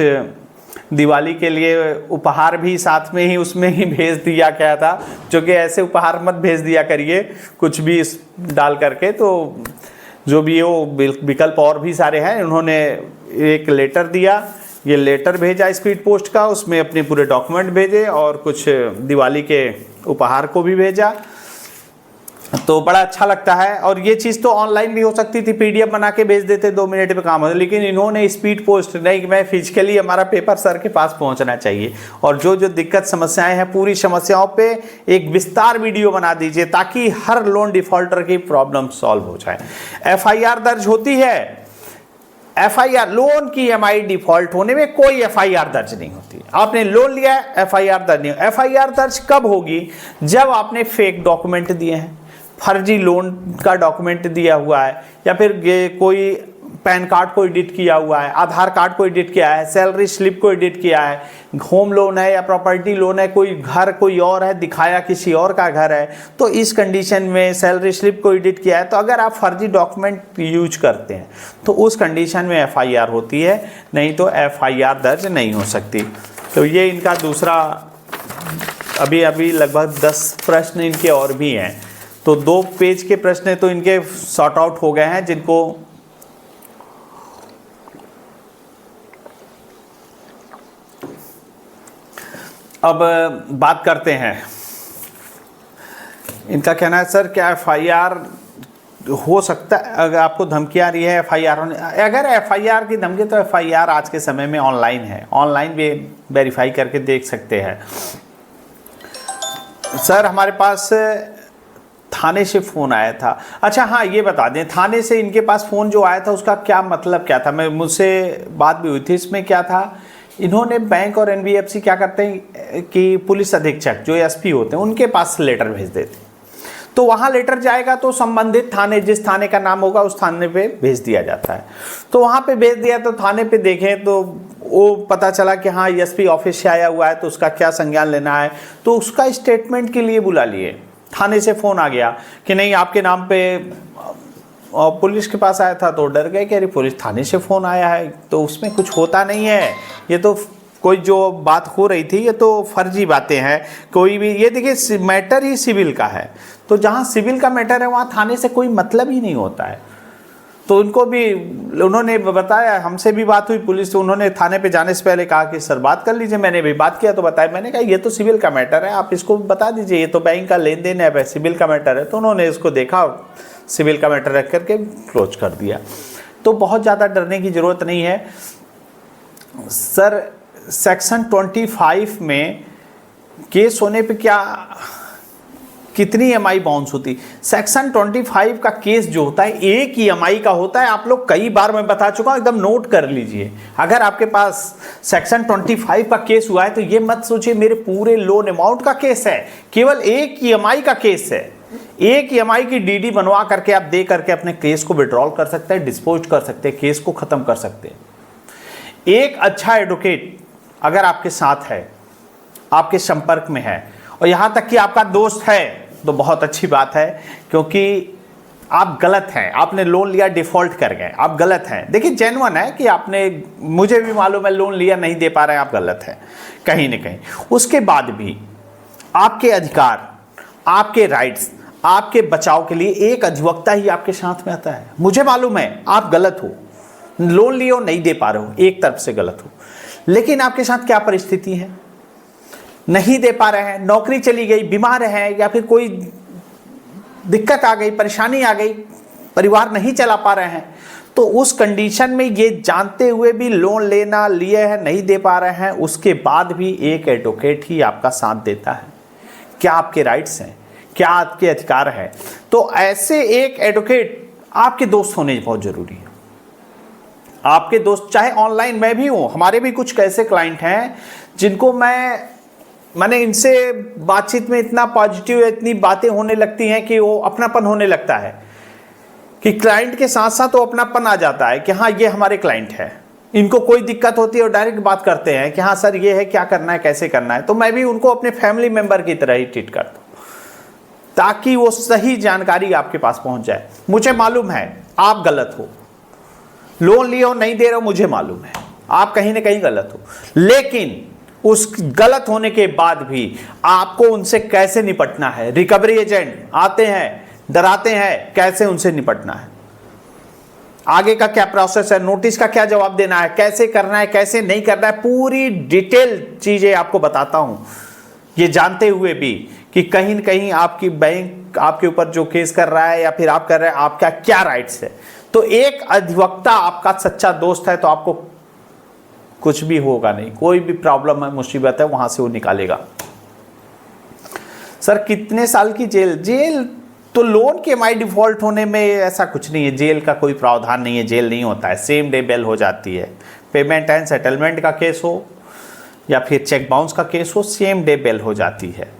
दिवाली के लिए उपहार भी साथ में ही उसमें ही भेज दिया गया था, जो कि ऐसे उपहार मत भेज दिया करिए कुछ भी डाल करके। तो जो भी वो विकल्प और भी सारे हैं, उन्होंने एक लेटर दिया, ये लेटर भेजा स्पीड पोस्ट का, उसमें अपने पूरे डॉक्यूमेंट भेजे और कुछ दिवाली के उपहार को भी भेजा। तो बड़ा अच्छा लगता है। और ये चीज़ तो ऑनलाइन भी हो सकती थी, पीडीएफ बना के भेज देते, 2 मिनट में काम हो, लेकिन इन्होंने स्पीड पोस्ट नहीं, मैं फिजिकली हमारा पेपर सर के पास पहुंचना चाहिए। और जो जो दिक्कत समस्याएं हैं, पूरी समस्याओं पे एक विस्तार वीडियो बना दीजिए ताकि हर लोन डिफॉल्टर की प्रॉब्लम सॉल्व हो जाए। एफआईआर दर्ज होती है, एफआईआर लोन की ईएमआई डिफॉल्ट होने में कोई एफआईआर दर्ज नहीं होती। आपने लोन लिया है, एफआईआर दर्ज नहीं। एफआईआर दर्ज कब होगी? जब आपने फेक डॉक्यूमेंट दिए हैं, फर्जी लोन का डॉक्यूमेंट दिया हुआ है, या फिर कोई पैन कार्ड को एडिट किया हुआ है, आधार कार्ड को एडिट किया है, सैलरी स्लिप को एडिट किया है, होम लोन है या प्रॉपर्टी लोन है, कोई घर कोई और है, दिखाया किसी और का घर है, तो इस कंडीशन में सैलरी स्लिप को एडिट किया है, तो अगर आप फर्जी डॉक्यूमेंट यूज करते हैं तो उस कंडीशन में एफआईआर होती है, नहीं तो एफआईआर दर्ज नहीं हो सकती। तो ये इनका दूसरा, अभी लगभग 10 प्रश्न इनके और भी हैं। तो 2 पेज के प्रश्न तो इनके सॉर्ट आउट हो गए हैं, जिनको अब बात करते हैं। इनका कहना है सर क्या एफआईआर हो सकता है अगर आपको धमकी आ रही है एफआईआर होने? अगर एफआईआर की धमकी, तो एफआईआर आज के समय में ऑनलाइन है, ऑनलाइन भी वेरीफाई करके देख सकते हैं। सर हमारे पास थाने से फ़ोन आया था। अच्छा हाँ, ये बता दें, थाने से इनके पास फ़ोन जो आया था उसका क्या मतलब क्या था? मुझसे बात भी हुई थी, इसमें क्या था, इन्होंने बैंक और एनबीएफसी क्या करते हैं कि पुलिस अधीक्षक जो एसपी होते हैं उनके पास लेटर भेज देते हैं। तो वहाँ लेटर जाएगा तो संबंधित थाने, जिस थाने का नाम होगा उस थाने पे भेज दिया जाता है। तो वहाँ पे भेज दिया, तो थाने पे देखें तो वो पता चला कि हाँ एसपी ऑफिस से आया हुआ है, तो उसका क्या संज्ञान लेना है, तो उसका स्टेटमेंट के लिए बुला लिए। थाने से फ़ोन आ गया कि नहीं आपके नाम पे, और पुलिस के पास आया था तो डर गए कि अरे पुलिस थाने से फ़ोन आया है, तो उसमें कुछ होता नहीं है, ये तो कोई जो बात हो रही थी ये तो फर्जी बातें हैं। कोई भी, ये देखिए मैटर ही सिविल का है, तो जहाँ सिविल का मैटर है वहाँ थाने से कोई मतलब ही नहीं होता है। तो उनको भी उन्होंने बताया, हमसे भी बात हुई पुलिस से, उन्होंने थाने पे जाने से पहले कहा कि सर बात कर लीजिए। मैंने भी बात किया तो बताया, मैंने कहा ये तो सिविल का मैटर है, आप इसको बता दीजिए, ये तो बैंक का लेन देन है, सिविल का मैटर है। तो उन्होंने इसको देखा, सिविल का मैटर रख करके क्लोज कर दिया। तो बहुत ज़्यादा डरने की ज़रूरत नहीं है। सर सेक्शन 25 में केस होने पे क्या कितनी ईएमआई बाउंस होती? सेक्शन 25 का केस जो होता है एक ईएमआई का होता है। आप लोग कई बार मैं बता चुका हूं, एकदम नोट कर लीजिए। अगर आपके पास सेक्शन 25 का केस हुआ है तो ये मत सोचिए मेरे पूरे लोन अमाउंट का केस है, केवल एक ईएमआई का केस है। एक ईएमआई की डीडी बनवा करके आप दे करके अपने केस को विड्रॉल कर सकते हैं, डिस्पोज कर सकते हैं, केस को खत्म कर सकते हैं। एक अच्छा एडवोकेट अगर आपके साथ है, आपके संपर्क में है, और यहां तक कि आपका दोस्त है, तो बहुत अच्छी बात है, क्योंकि आप गलत हैं, आपने लोन लिया डिफॉल्ट कर गए, आप गलत हैं। देखिए जेन्युइन है कि आपने, मुझे भी मालूम है लोन लिया नहीं दे पा रहे हैं, आप गलत हैं कहीं ना कहीं। उसके बाद भी आपके अधिकार, आपके राइट्स, आपके बचाव के लिए एक अधिवक्ता ही आपके साथ में आता है। मुझे मालूम है आप गलत हो, लोन लियो नहीं दे पा रहे हो, एक तरफ से गलत हो, लेकिन आपके साथ क्या परिस्थिति है, नहीं दे पा रहे हैं, नौकरी चली गई, बीमार है, या फिर कोई दिक्कत आ गई, परेशानी आ गई, परिवार नहीं चला पा रहे हैं, तो उस कंडीशन में ये जानते हुए भी लोन लेना लिए हैं, नहीं दे पा रहे हैं, उसके बाद भी एक एडवोकेट ही आपका साथ देता है। क्या आपके राइट्स हैं, क्या आपके अधिकार हैं? तो ऐसे एक एडवोकेट आपके दोस्त होने बहुत जरूरी है। आपके दोस्त चाहे ऑनलाइन, मैं भी हूं, हमारे भी कुछ कैसे क्लाइंट हैं जिनको मैंने इनसे बातचीत में इतना पॉजिटिव, इतनी बातें होने लगती हैं कि वो अपनापन होने लगता है कि क्लाइंट के साथ साथ वो अपनापन आ जाता है कि हाँ ये हमारे क्लाइंट है, इनको कोई दिक्कत होती है और डायरेक्ट बात करते हैं कि हाँ सर ये है, क्या करना है, कैसे करना है। तो मैं भी उनको अपने फैमिली मेंबर की तरह ही ट्रीट करता हूँ ताकि वो सही जानकारी आपके पास पहुंच जाए। मुझे मालूम है आप गलत हो, लोन लिए हो नहीं दे रहे हो, मुझे मालूम है आप कहीं ना कहीं गलत हो, लेकिन उस गलत होने के बाद भी आपको उनसे कैसे निपटना है। रिकवरी एजेंट आते हैं, डराते हैं, कैसे उनसे निपटना है, आगे का क्या प्रोसेस है, नोटिस का क्या जवाब देना है, कैसे करना है, कैसे नहीं करना है, पूरी डिटेल चीजें आपको बताता हूं। ये जानते हुए भी कि कहीं न कहीं आपकी बैंक आपके ऊपर जो केस कर रहा है या फिर आप कर रहे हैं, आपका क्या राइट्स है। तो एक अधिवक्ता आपका सच्चा दोस्त है तो आपको कुछ भी होगा नहीं, कोई भी प्रॉब्लम है, मुसीबत है, वहां से वो निकालेगा। सर कितने साल की जेल? जेल तो लोन के EMI डिफॉल्ट होने में ऐसा कुछ नहीं है, जेल का कोई प्रावधान नहीं है, जेल नहीं होता है, सेम डे बेल हो जाती है। पेमेंट एंड सेटलमेंट का केस हो या फिर चेक बाउंस का केस हो, सेम डे बेल हो जाती है।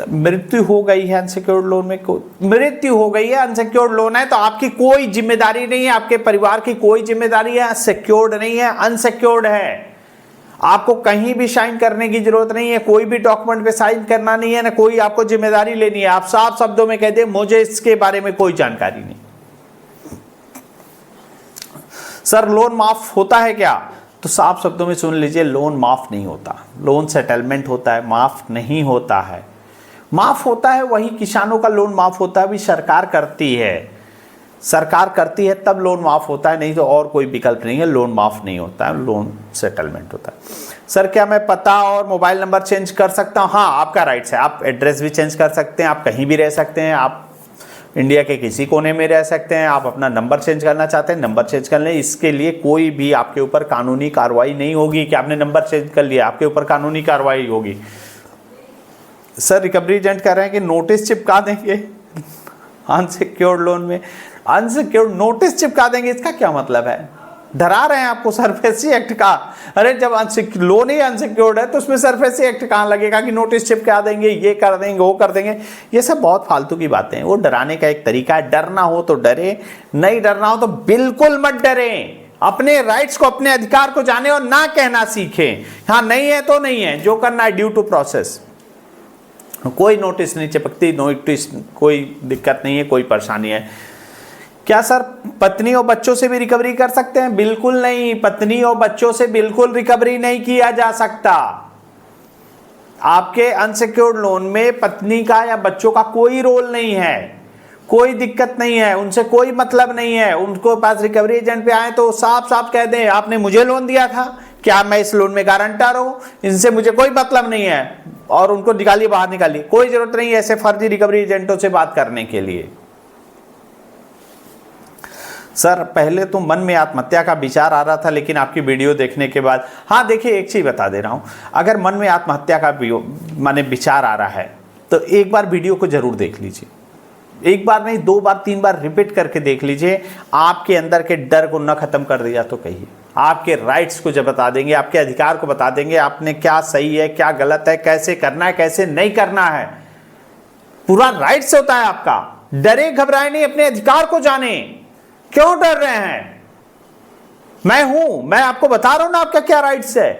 मृत्यु हो गई है अनसिक्योर्ड लोन में, मृत्यु हो गई है, अनसिक्योर्ड लोन है तो आपकी कोई जिम्मेदारी नहीं है, आपके परिवार की कोई जिम्मेदारी है, सिक्योर्ड नहीं है, अनसिक्योर्ड है। आपको कहीं भी साइन करने की जरूरत नहीं है, कोई भी डॉक्यूमेंट पे साइन करना नहीं है, ना कोई आपको जिम्मेदारी लेनी है। आप साफ शब्दों में कह दे मुझे इसके बारे में कोई जानकारी नहीं। सर लोन माफ होता है क्या? तो साफ शब्दों में सुन लीजिए, लोन माफ नहीं होता, लोन सेटलमेंट होता है, माफ नहीं होता है। माफ होता है वही किसानों का लोन माफ होता है, भी सरकार करती है, सरकार करती है तब लोन माफ होता है, नहीं तो और कोई विकल्प नहीं है, लोन माफ नहीं होता है, लोन सेटलमेंट होता है। सर क्या मैं पता और मोबाइल नंबर चेंज कर सकता हूँ? हाँ आपका राइट्स है, आप एड्रेस भी चेंज कर सकते हैं, आप कहीं भी रह सकते हैं, आप इंडिया के किसी कोने में रह सकते हैं, आप अपना नंबर चेंज करना चाहते हैं नंबर चेंज कर लें, इसके लिए कोई भी आपके ऊपर कानूनी कार्रवाई नहीं होगी कि आपने नंबर चेंज कर लिया, आपके ऊपर कानूनी कार्रवाई होगी। सर रिकवरी एजेंट कह रहे हैं कि नोटिस चिपका देंगे अनसिक्योर्ड लोन में, अनसिक्योर्ड नोटिस चिपका देंगे, इसका क्या मतलब है? डरा रहे हैं आपको सरफेसी एक्ट का। अरे जब लोन ही अनसिक्योर्ड है तो उसमें सरफेसी एक्ट कहाँ लगेगा कि नोटिस चिपका देंगे, ये कर देंगे, वो कर देंगे। ये सब बहुत फालतू की बातें हैं, वो डराने का एक तरीका है। डरना हो तो डरे, नहीं डरना हो तो बिल्कुल मत डरें। अपने राइट्स को, अपने अधिकार को जाने और ना कहना सीखें। हाँ नहीं है तो नहीं है, जो करना है ड्यू टू प्रोसेस। कोई नोटिस नहीं चिपकती, नोटिस कोई दिक्कत नहीं है, कोई परेशानी है। क्या सर पत्नी और बच्चों से भी रिकवरी कर सकते हैं? बिल्कुल नहीं, पत्नी और बच्चों से बिल्कुल रिकवरी नहीं किया जा सकता। आपके अनसिक्योर्ड लोन में पत्नी का या बच्चों का कोई रोल नहीं है, कोई दिक्कत नहीं है, उनसे कोई मतलब नहीं है। उनको पास रिकवरी एजेंट पे आए तो साफ साफ कह दें आपने मुझे लोन दिया था, क्या मैं इस लोन में गारंटर हूं, इनसे मुझे कोई मतलब नहीं है, और उनको निकालिए, बाहर निकालिए। कोई जरूरत नहीं है ऐसे फर्जी रिकवरी एजेंटों से बात करने के लिए। सर पहले तो मन में आत्महत्या का विचार आ रहा था, लेकिन आपकी वीडियो देखने के बाद, हाँ देखिए एक चीज बता दे रहा हूं, अगर मन में आत्महत्या का माने विचार आ रहा है तो एक बार वीडियो को जरूर देख लीजिए, एक बार नहीं 2 बार 3 बार रिपीट करके देख लीजिए। आपके अंदर के डर को न खत्म कर दिया तो कहिए, आपके राइट्स को जब बता देंगे, आपके अधिकार को बता देंगे, आपने क्या सही है क्या गलत है, कैसे करना है कैसे नहीं करना है, पूरा राइट्स होता है आपका। डरे घबराए नहीं, अपने अधिकार को जाने। क्यों डर रहे हैं? मैं हूं, मैं आपको बता रहा हूं ना आपका क्या राइट्स है।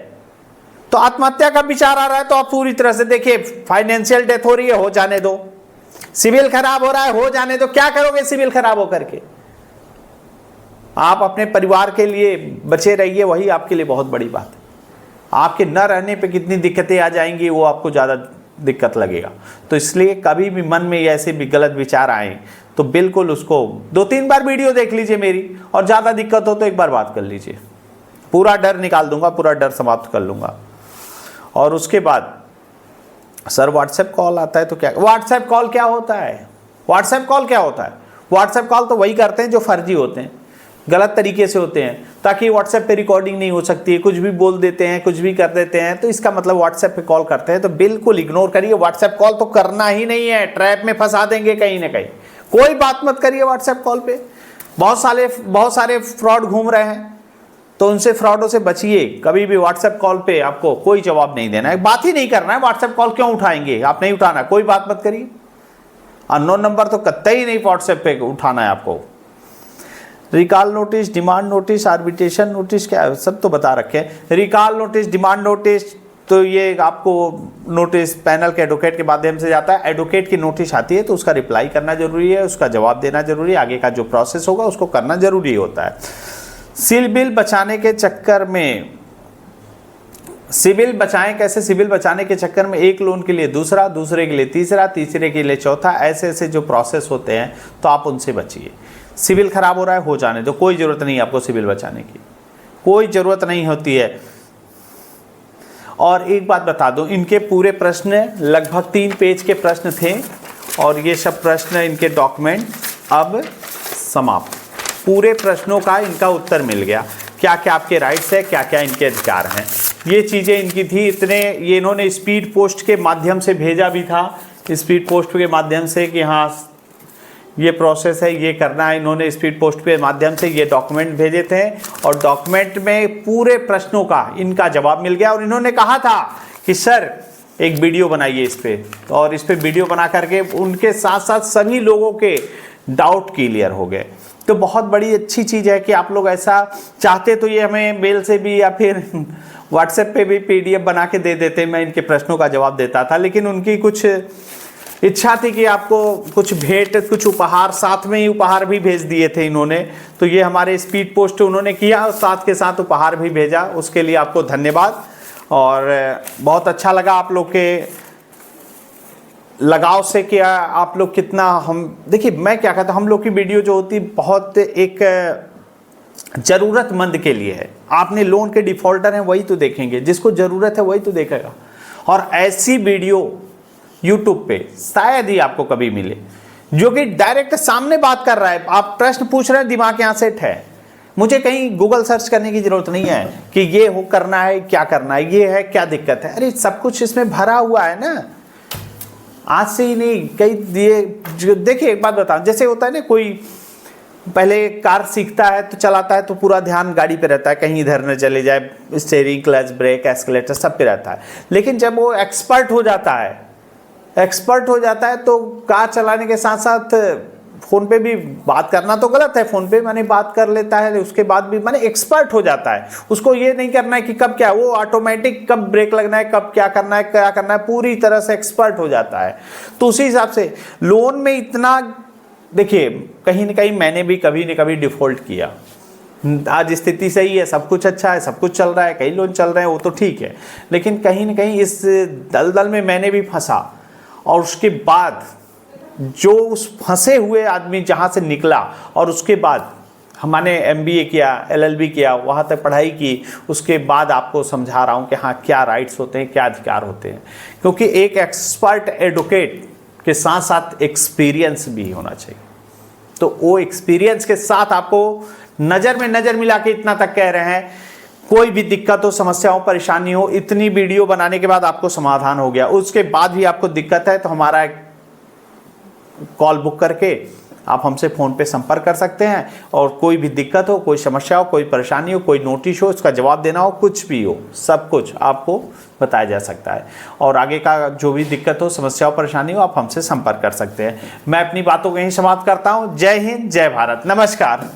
तो आत्महत्या का विचार आ रहा है तो आप पूरी तरह से देखिए, फाइनेंशियल डेथ हो रही है, हो जाने दो। सिविल खराब हो रहा है, हो जाने दो। क्या करोगे सिविल खराब होकर के? आप अपने परिवार के लिए बचे रहिए, वही आपके लिए बहुत बड़ी बात है। आपके न रहने पे कितनी दिक्कतें आ जाएंगी वो आपको ज्यादा दिक्कत लगेगा। तो इसलिए कभी भी मन में ऐसे भी गलत विचार आए तो बिल्कुल उसको 2-3 बार वीडियो देख लीजिए मेरी, और ज्यादा दिक्कत हो तो एक बार बात कर लीजिए। पूरा डर निकाल दूंगा, पूरा डर समाप्त कर लूंगा। और उसके बाद सर व्हाट्सएप कॉल आता है तो क्या? व्हाट्सएप कॉल क्या होता है? व्हाट्सएप कॉल क्या होता है? व्हाट्सएप कॉल तो वही करते हैं जो फर्जी होते हैं, गलत तरीके से होते हैं, ताकि व्हाट्सएप पे रिकॉर्डिंग नहीं हो सकती है, कुछ भी बोल देते हैं, कुछ भी कर देते हैं, तो इसका मतलब व्हाट्सएप पे कॉल करते हैं। तो बिल्कुल इग्नोर करिए, व्हाट्सएप कॉल तो करना ही नहीं है, ट्रैप में फंसा देंगे कहीं ना कहीं। कोई बात मत करिए व्हाट्सएप कॉल पे। बहुत सारे फ्रॉड घूम रहे हैं, तो उनसे, फ्रॉडों से बचिए। कभी भी व्हाट्सएप कॉल पे आपको कोई जवाब नहीं देना है, बात ही नहीं करना है। व्हाट्सएप कॉल क्यों उठाएंगे? आप नहीं उठाना, कोई बात मत करिए। अननोन नंबर तो कतई नहीं व्हाट्सएप पे उठाना है आपको। Recall notice, demand notice, arbitration notice, क्या है सब तो बता रखे हैं। रिकॉल नोटिस, डिमांड नोटिस, तो ये आपको नोटिस पैनल के एडवोकेट के माध्यम से जाता है। एडवोकेट की नोटिस आती है तो उसका रिप्लाई करना जरूरी है, उसका जवाब देना जरूरी है, आगे का जो प्रोसेस होगा उसको करना जरूरी होता है। सिविल बिल बचाने के चक्कर में, सिविल बचाएं कैसे, सिविल बचाने के चक्कर में एक लोन के लिए दूसरा, दूसरे के लिए तीसरा, तीसरे के लिए चौथा, ऐसे ऐसे जो प्रोसेस होते हैं तो आप उनसे बचिए। सिविल खराब हो रहा है, हो जाने दो, कोई ज़रूरत नहीं है आपको सिविल बचाने की, कोई ज़रूरत नहीं होती है। और एक बात बता दूं, इनके पूरे प्रश्न लगभग 3 पेज के प्रश्न थे और ये सब प्रश्न, इनके डॉक्यूमेंट अब समाप्त। पूरे प्रश्नों का इनका उत्तर मिल गया, क्या क्या आपके राइट्स है, क्या क्या इनके अधिकार हैं, ये चीज़ें इनकी थी। इतने ये इन्होंने स्पीड पोस्ट के माध्यम से भेजा भी था, स्पीड पोस्ट के माध्यम से कि हाँ ये प्रोसेस है, ये करना है। इन्होंने स्पीड पोस्ट के माध्यम से ये डॉक्यूमेंट भेजे थे और डॉक्यूमेंट में पूरे प्रश्नों का इनका जवाब मिल गया। और इन्होंने कहा था कि सर एक वीडियो बनाइए इस पे, और इस पे वीडियो बना करके उनके साथ साथ सभी लोगों के डाउट क्लियर हो गए। तो बहुत बड़ी अच्छी चीज़ है कि आप लोग ऐसा चाहते तो ये हमें मेल से भी या फिर व्हाट्सएप पे भी PDF बना के दे देते, मैं इनके प्रश्नों का जवाब देता था। लेकिन उनकी कुछ इच्छा थी कि आपको कुछ भेंट, कुछ उपहार, साथ में ही उपहार भी भेज दिए थे इन्होंने। तो ये हमारे स्पीड पोस्ट उन्होंने किया और साथ के साथ उपहार भी भेजा, उसके लिए आपको धन्यवाद। और बहुत अच्छा लगा आप लोग के लगाव से कि आप लोग कितना, हम देखिए मैं क्या कहता हूँ, हम लोग की वीडियो जो होती बहुत एक ज़रूरतमंद के लिए है। आपने लोन के डिफ़ॉल्टर हैं वही तो देखेंगे, जिसको ज़रूरत है वही तो देखेगा। और ऐसी वीडियो यूट्यूब पे शायद ही आपको कभी मिले जो कि डायरेक्ट सामने बात कर रहा है। आप प्रश्न पूछ रहे हैं, दिमाग यहाँ सेट है, मुझे कहीं गूगल सर्च करने की जरूरत नहीं है कि ये हो करना है, क्या करना है, ये है, क्या दिक्कत है। अरे सब कुछ इसमें भरा हुआ है ना, आज से ही नहीं। कई ये देखिए एक बात बताऊं, जैसे होता है ना, कोई पहले कार सीखता है तो चलाता है तो पूरा ध्यान गाड़ी पे रहता है, कहीं इधर न चले जाए, स्टीयरिंग, क्लच, ब्रेक, एस्केलेटर सब पे रहता है। लेकिन जब वो एक्सपर्ट हो जाता है तो कार चलाने के साथ साथ फ़ोन पे भी बात करना तो गलत है, फ़ोन पे माने बात कर लेता है, उसके बाद भी माने एक्सपर्ट हो जाता है। उसको ये नहीं करना है कि कब क्या, वो ऑटोमेटिक कब ब्रेक लगना है, कब क्या करना है, पूरी तरह से एक्सपर्ट हो जाता है। तो उसी हिसाब से लोन में इतना, देखिए कहीं ना कहीं मैंने भी कभी न कभी डिफ़ॉल्ट किया। आज स्थिति सही है, सब कुछ अच्छा है, सब कुछ चल रहा है, कई लोन चल रहे हैं, वो तो ठीक है। लेकिन कहीं ना कहीं इस दलदल में मैंने भी फंसा, और उसके बाद जो उस फंसे हुए आदमी जहाँ से निकला, और उसके बाद हमने MBA किया, LLB किया, वहाँ तक पढ़ाई की, उसके बाद आपको समझा रहा हूँ कि हाँ क्या राइट्स होते हैं, क्या अधिकार होते हैं। क्योंकि एक एक्सपर्ट एडवोकेट के साथ साथ एक्सपीरियंस भी होना चाहिए। तो वो एक्सपीरियंस के साथ आपको नज़र में नज़र मिला के इतना तक कह रहे हैं, कोई भी दिक्कत हो, समस्या हो, परेशानी हो, इतनी वीडियो बनाने के बाद आपको समाधान हो गया। उसके बाद भी आपको दिक्कत है तो हमारा एक कॉल बुक करके आप हमसे फ़ोन पे संपर्क कर सकते हैं। और कोई भी दिक्कत हो, कोई समस्या हो, कोई परेशानी हो, कोई नोटिस हो, उसका जवाब देना हो, कुछ भी हो, सब कुछ आपको बताया जा सकता है। और आगे का जो भी दिक्कत हो, समस्या हो, परेशानी हो, आप हमसे संपर्क कर सकते हैं। मैं अपनी बातों को यहीं समाप्त करता हूँ। जय हिंद, जय भारत, नमस्कार।